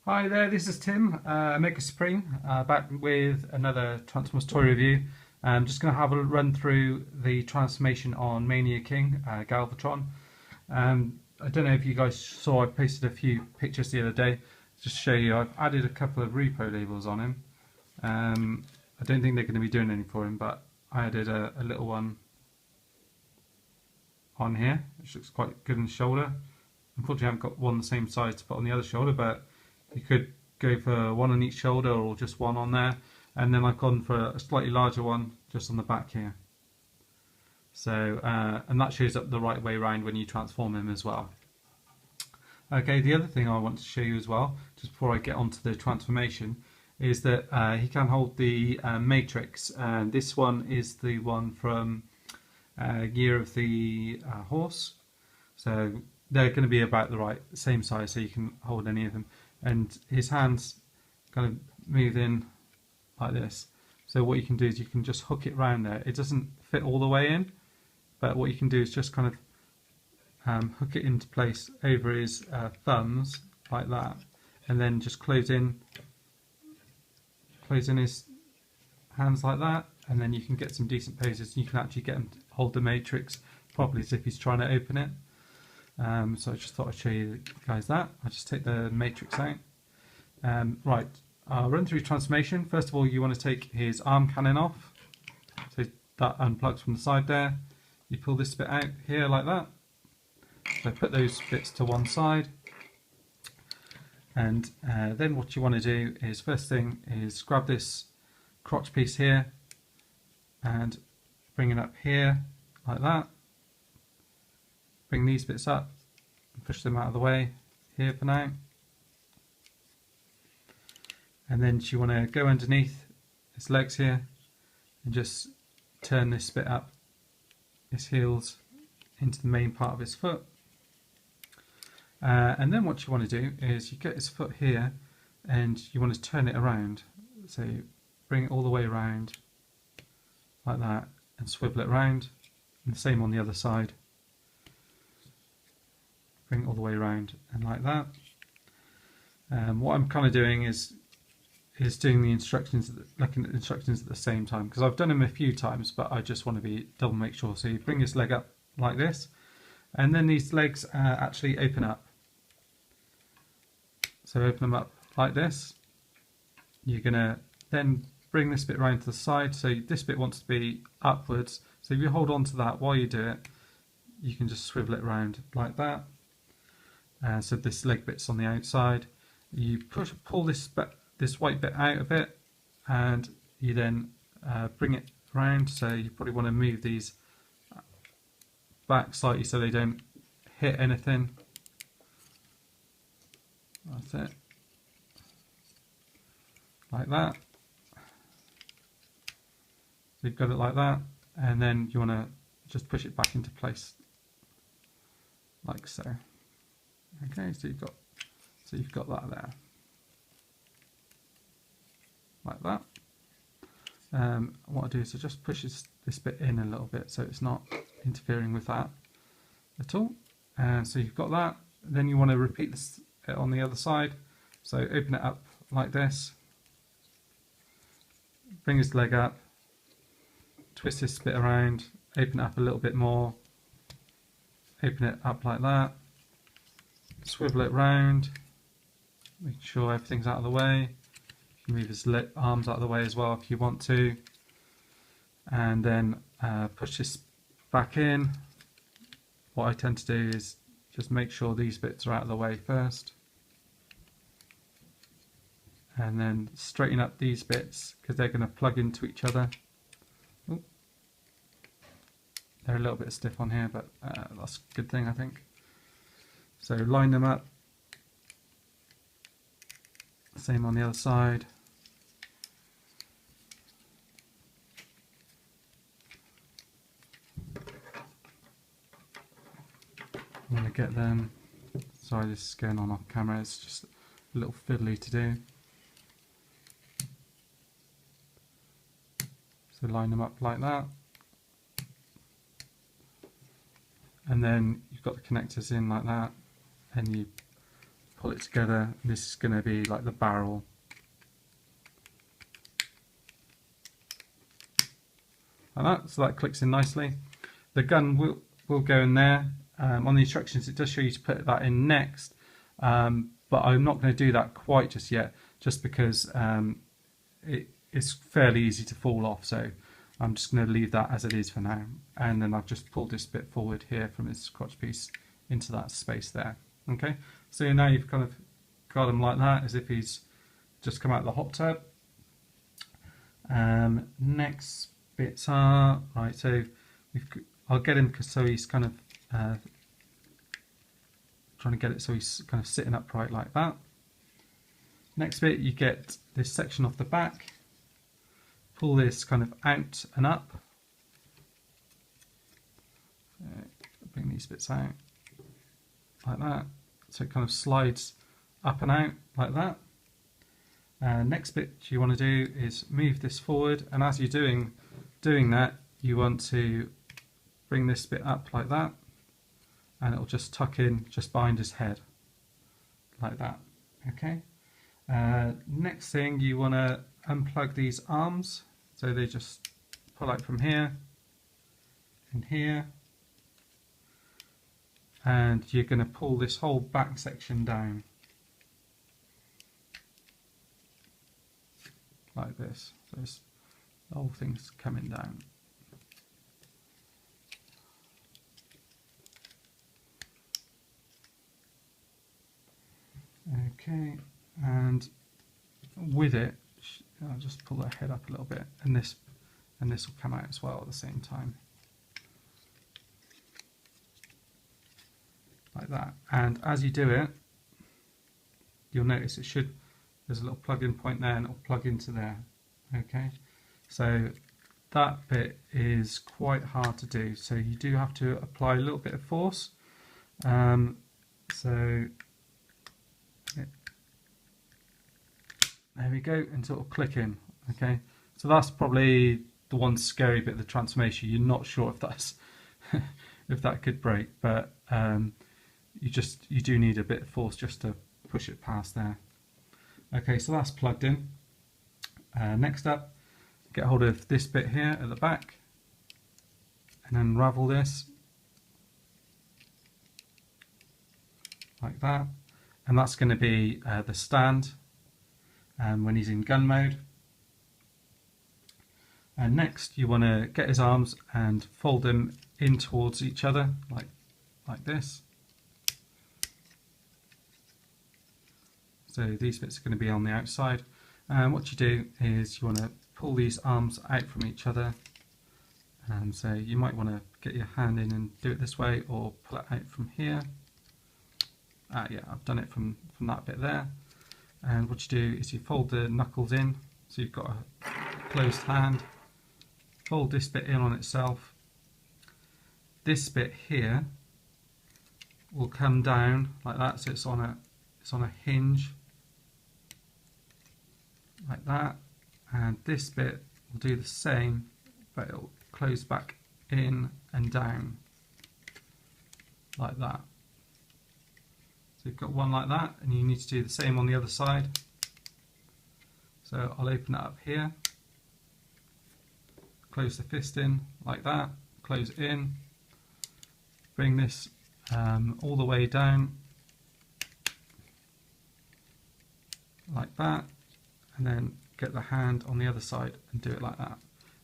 Hi there, this is Tim, Mega Spring, back with another Transformers toy review. I'm just going to have a run through the transformation on MANIAKIng, Galvatron. I don't know if you guys saw, I posted a few pictures the other day. Just to show you, I've added a couple of repo labels on him. I don't think they're going to be doing anything for him, but I added a little one on here, which looks quite good on the shoulder. Unfortunately I haven't got one the same size to put on the other shoulder, but you could go for one on each shoulder or just one on there. And then I've gone for a slightly larger one just on the back here. So, and that shows up the right way around when you transform him as well. Okay, the other thing I want to show you as well, just before I get onto the transformation, is that he can hold the matrix. And this one is the one from Year of the Horse. So they're going to be about the right same size, so you can hold any of them. And his hands kind of move in like this. So what you can do is you can just hook it round there. It doesn't fit all the way in, but what you can do is just kind of hook it into place over his thumbs like that, and then just close in his hands like that, and then you can get some decent poses. You can actually get him to hold the matrix properly as if he's trying to open it. So I just thought I'd show you guys that. I'll just take the matrix out. Right, I'll run through transformation. First of all, you want to take his arm cannon off. So that unplugs from the side there. You pull this bit out here like that. So put those bits to one side. And then what you want to do is, first thing is grab this crotch piece here and bring it up here like that. Bring these bits up and push them out of the way here for now. And then you want to go underneath his legs here and just turn this bit up, his heels, into the main part of his foot. And then what you want to do is you get his foot here and you want to turn it around. So bring it all the way around like that and swivel it around. And the same on the other side. Bring it all the way around and like that. What I'm kind of doing is doing the instructions, looking at the instructions at the same time, because I've done them a few times, but I just want to be double make sure. So you bring his leg up like this, and then these legs actually open up. So open them up like this. You're gonna then bring this bit around to the side. So this bit wants to be upwards. So if you hold on to that while you do it, you can just swivel it around like that. So this leg bit's on the outside. You pull this white bit out of it, and you then bring it around. So you probably want to move these back slightly so they don't hit anything. That's it. Like that. So you've got it like that, and then you want to just push it back into place, like so. Okay, so you've got that there, like that. What I do is I just push this bit in a little bit so it's not interfering with that at all. So you've got that. Then you want to repeat this on the other side. So open it up like this. Bring his leg up. Twist this bit around. Open it up a little bit more. Open it up like that. Swivel it round. Make sure everything's out of the way. You can move his arms out of the way as well if you want to. And then push this back in. What I tend to do is just make sure these bits are out of the way first. And then straighten up these bits because they're going to plug into each other. Ooh. They're a little bit stiff on here, but that's a good thing, I think. So line them up. Same on the other side. I'm going to get them. Sorry, this is going on off camera. It's just a little fiddly to do. So line them up like that. And then you've got the connectors in like that. And you pull it together. This is going to be like the barrel. Like that, so that clicks in nicely. The gun will go in there. On the instructions it does show you to put that in next, but I'm not going to do that quite just yet, just because it's fairly easy to fall off, so I'm just going to leave that as it is for now. And then I've just pulled this bit forward here from this crotch piece into that space there. Okay, so now you've kind of got him like that, as if he's just come out of the hot tub. Next bits are, right, so I'll get him so he's kind of trying to get it so he's kind of sitting upright like that. Next bit, you get this section off the back, pull this kind of out and up, bring these bits out like that, so it kind of slides up and out like that. Next bit you want to do is move this forward, and as you're doing that, you want to bring this bit up like that, and it'll just tuck in just behind his head like that. Okay. Next thing, you want to unplug these arms, so they just pull out from here and here, and you're going to pull this whole back section down like this, so the whole thing's coming down. Okay, and with it, I'll just pull the head up a little bit, and this will come out as well at the same time, like that. And as you do it, you'll notice there's a little plug-in point there, and it'll plug into there. Okay, so that bit is quite hard to do, so you do have to apply a little bit of force. So there we go, and it'll click in. Okay, so that's probably the one scary bit of the transformation. You're not sure if that's if that could break, but you do need a bit of force just to push it past there. Okay, so that's plugged in. Next up, get hold of this bit here at the back and unravel this like that, and that's going to be the stand when he's in gun mode. And next, you want to get his arms and fold them in towards each other like this. So these bits are going to be on the outside, and what you do is you want to pull these arms out from each other, and so you might want to get your hand in and do it this way, or pull it out from here. Yeah, I've done it from that bit there. And what you do is you fold the knuckles in, so you've got a closed hand. Fold this bit in on itself. This bit here will come down like that, so it's on a hinge like that. And this bit will do the same, but it'll close back in and down like that. So you've got one like that, and you need to do the same on the other side. So I'll open it up here, close the fist in like that, close it in, bring this all the way down like that, and then get the hand on the other side and do it like that.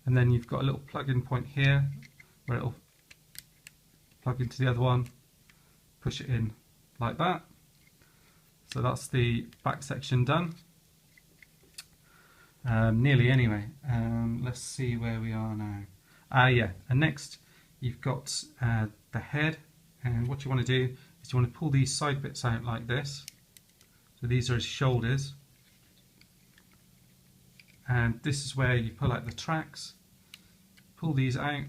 And then you've got a little plug-in point here where it'll plug into the other one, push it in like that. So that's the back section done. Nearly anyway. Let's see where we are now. Yeah, and next you've got the head, and what you want to do is you want to pull these side bits out like this. So these are his shoulders, and this is where you pull out the tracks, pull these out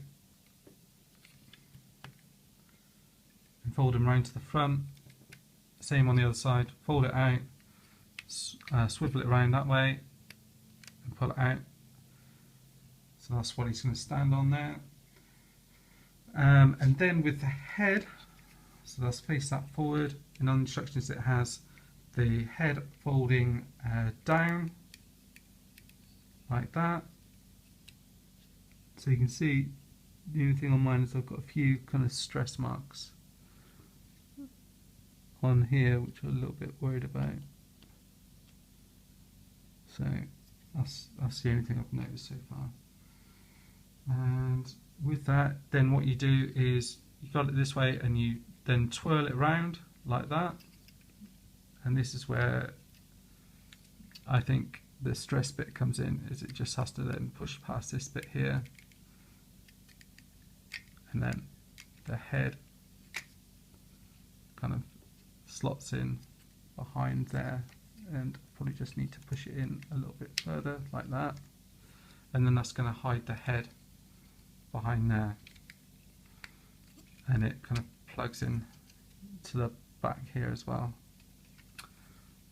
and fold them round to the front. Same on the other side, fold it out, swivel it around that way and pull it out. So that's what he's going to stand on there. And then with the head, so let's face that forward, and on instructions it has the head folding down like that. So you can see the only thing on mine is I've got a few kind of stress marks on here which I'm a little bit worried about. So that's the only thing I've noticed so far. And with that, then what you do is you got it this way and you then twirl it around like that. And this is where I think the stress bit comes in, is it just has to then push past this bit here. And then the head kind of slots in behind there, and probably just need to push it in a little bit further like that, and then that's going to hide the head behind there, and it kind of plugs in to the back here as well.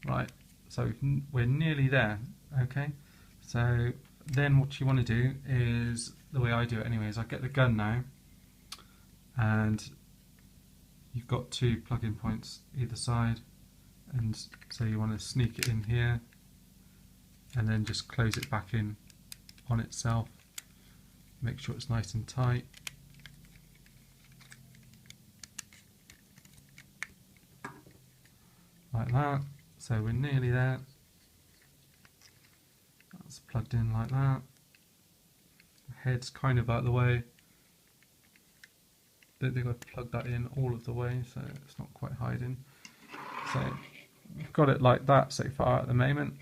Right, so we're nearly there. Okay, so then what you want to do is, the way I do it anyway, is I get the gun now, and you've got 2 plug-in points either side, and so you want to sneak it in here and then just close it back in on itself. Make sure it's nice and tight. Like that. So we're nearly there. That's plugged in like that. The head's kind of out of the way. Don't think I've plugged that in all of the way, so it's not quite hiding. So we've got it like that so far at the moment.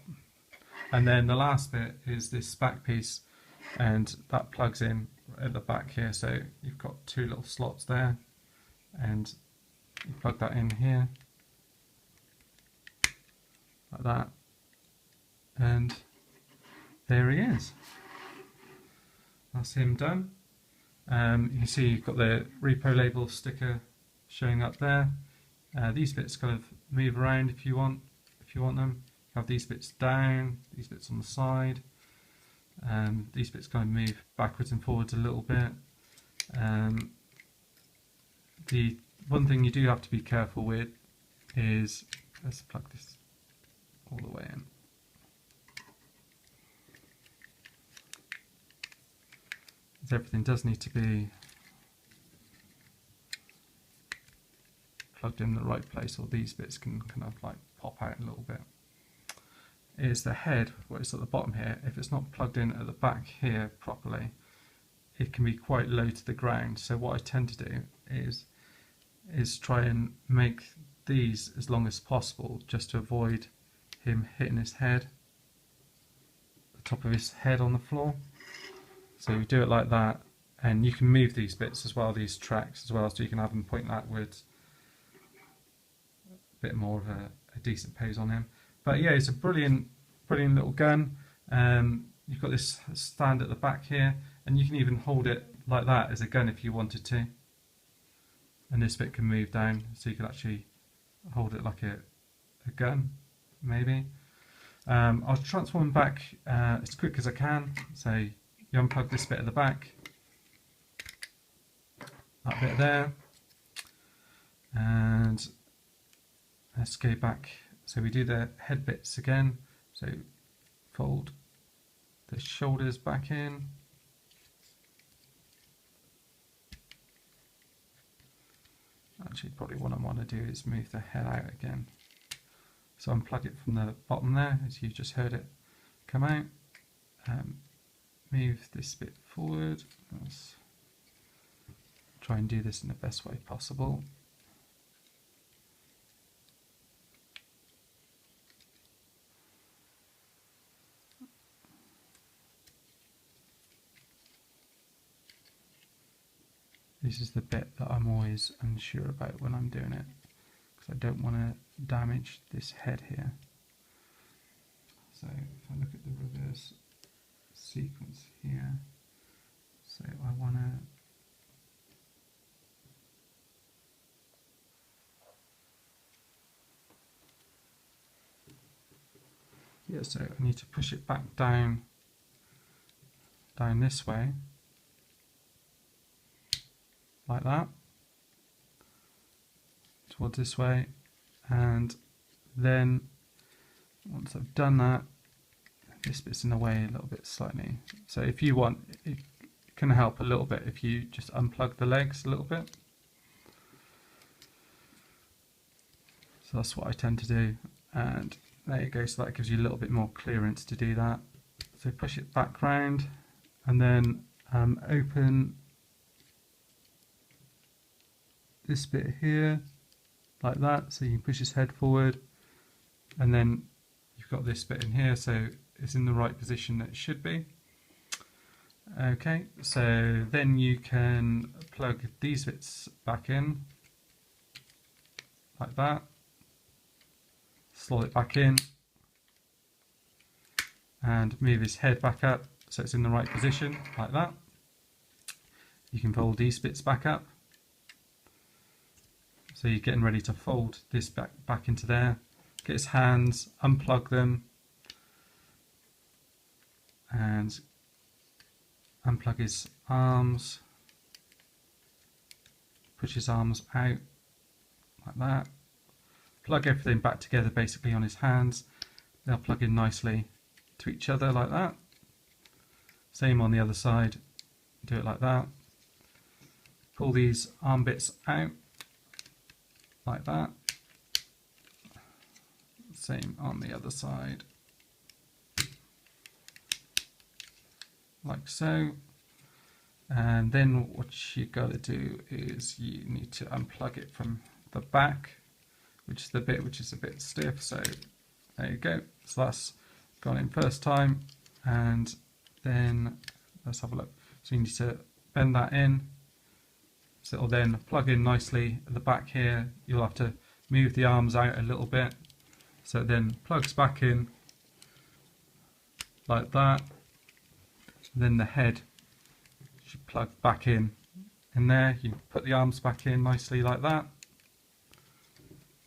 And then the last bit is this back piece, and that plugs in at the back here. So you've got 2 little slots there, and you plug that in here like that, and there he is. That's him done. You can see you've got the repo label sticker showing up there. These bits kind of move around if you want them. You have these bits down, these bits on the side. These bits kind of move backwards and forwards a little bit. The one thing you do have to be careful with is, let's plug this all the way in. Everything does need to be plugged in the right place, or these bits can kind of like pop out a little bit. Is the head, what is at the bottom here, if it's not plugged in at the back here properly, it can be quite low to the ground. So what I tend to do is try and make these as long as possible, just to avoid him hitting his head, the top of his head on the floor. So you do it like that, and you can move these bits as well, these tracks as well, so you can have them pointing outwards. A bit more of a decent pose on him. But yeah, it's a brilliant little gun. You've got this stand at the back here, and you can even hold it like that as a gun if you wanted to. And this bit can move down, so you can actually hold it like a gun, maybe. I'll transform back as quick as I can. So you unplug this bit at the back, that bit there, and let's go back. So we do the head bits again. So fold the shoulders back in. Actually, probably what I want to do is move the head out again. So unplug it from the bottom there, as you just heard it come out. Move this bit forward. Let's try and do this in the best way possible. This is the bit that I'm always unsure about when I'm doing it, because I don't want to damage this head here. So if I look at the reverse sequence here, so I want to so I need to push it back down this way, like that, towards this way, and Then once I've done that, this bit's in the way a little bit slightly. So if you want, it can help a little bit if you just unplug the legs a little bit. So that's what I tend to do, and there you go. So that gives you a little bit more clearance to do that. So push it back round, and then open this bit here like that, so you can push his head forward, and then you've got this bit in here, so it's in the right position that it should be. Okay, so then you can plug these bits back in like that, slot it back in, and move his head back up so it's in the right position like that. You can fold these bits back up, so you're getting ready to fold this back into there. Get his hands, unplug them, and unplug his arms, push his arms out like that. Plug everything back together basically on his hands. They'll plug in nicely to each other like that. Same on the other side, do it like that. Pull these arm bits out like that. Same on the other side, like so. And then what you got to do is you need to unplug it from the back, which is the bit which is a bit stiff. So there you go. So that's gone in first time, and then let's have a look. So you need to bend that in, so it'll then plug in nicely at the back here. You'll have to move the arms out a little bit, so it then plugs back in like that. And then the head should plug back in there. You put the arms back in nicely like that.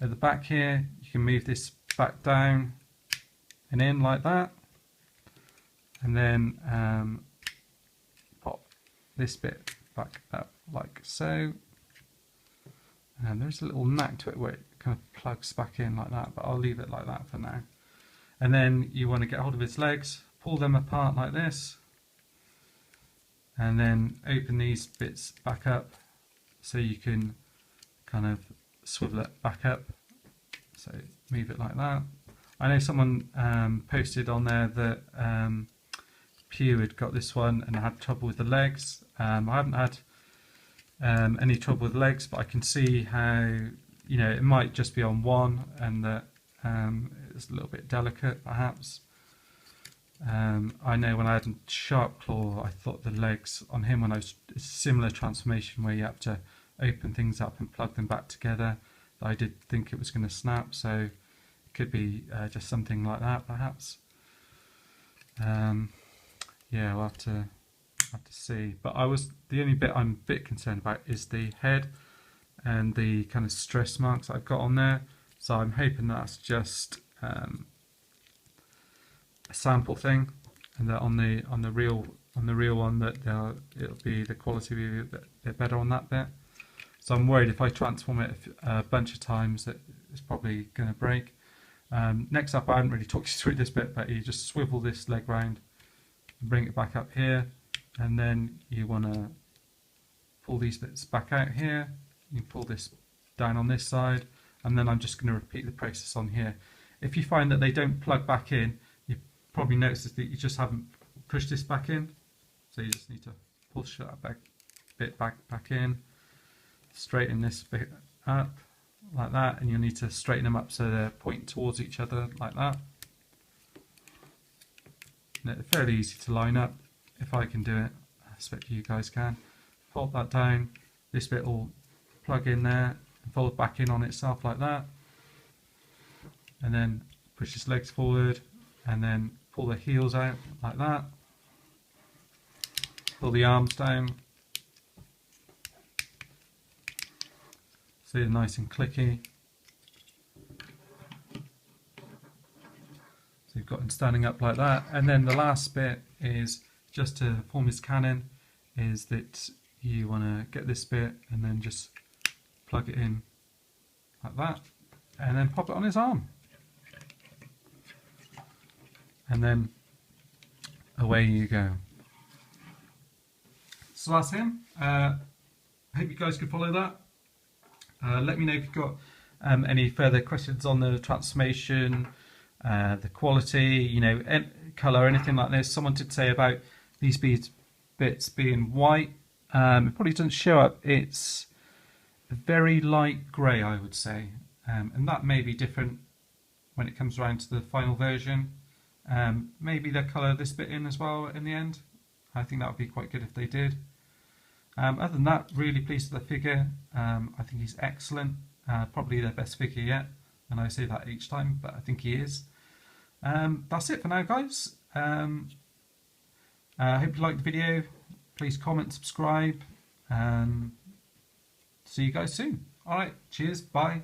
At the back here, you can move this back down and in like that, and then pop this bit back up like so. And there's a little knack to it where it kind of plugs back in like that, but I'll leave it like that for now. And then you want to get hold of its legs, pull them apart like this, and then open these bits back up so you can kind of swivel it back up. So move it like that. I know someone posted on there that Pew had got this one and had trouble with the legs. I haven't had any trouble with legs, but I can see how, you know, it might just be on one, and that it's a little bit delicate perhaps. I know when I had Sharp Claw, I thought the legs on him, when I was a similar transformation where you have to open things up and plug them back together, I did think it was going to snap. So it could be just something like that perhaps. Yeah, we'll have to see. But the only bit I'm a bit concerned about is the head and the kind of stress marks I've got on there. So I'm hoping that's just a sample thing, and that on the real one that it'll be, the quality will be a bit better on that bit. So I'm worried if I transform it a bunch of times that it's probably going to break. Next up, I haven't really talked you through this bit, but you just swivel this leg round and bring it back up here, and then you want to pull these bits back out here. You pull this down on this side, and then I'm just going to repeat the process on here. If you find that they don't plug back in, you probably notice that you just haven't pushed this back in, so you just need to push that back in, straighten this bit up like that, and you'll need to straighten them up so they're pointing towards each other like that. And they're fairly easy to line up. If I can do it, I expect you guys can. Fold that down, this bit will plug in there and fold back in on itself like that, and then push his legs forward and then pull the heels out like that, pull the arms down so they're nice and clicky. So you've got him standing up like that, and then the last bit is just to form his cannon, is that you want to get this bit and then just plug it in like that, and then pop it on his arm. and then away you go. So that's him. Hope you guys could follow that. Let me know if you've got any further questions on the transformation, the quality, you know, colour, anything like this. Someone did say about these bits being white. It probably doesn't show up. It's a very light grey, I would say, and that may be different when it comes around to the final version. Maybe they'll colour this bit in as well in the end. I think that would be quite good if they did. Other than that, really pleased with the figure. I think he's excellent. Probably their best figure yet, and I say that each time, but I think he is. That's it for now, guys. I hope you liked the video. Please comment, subscribe, and see you guys soon. Alright, cheers, bye.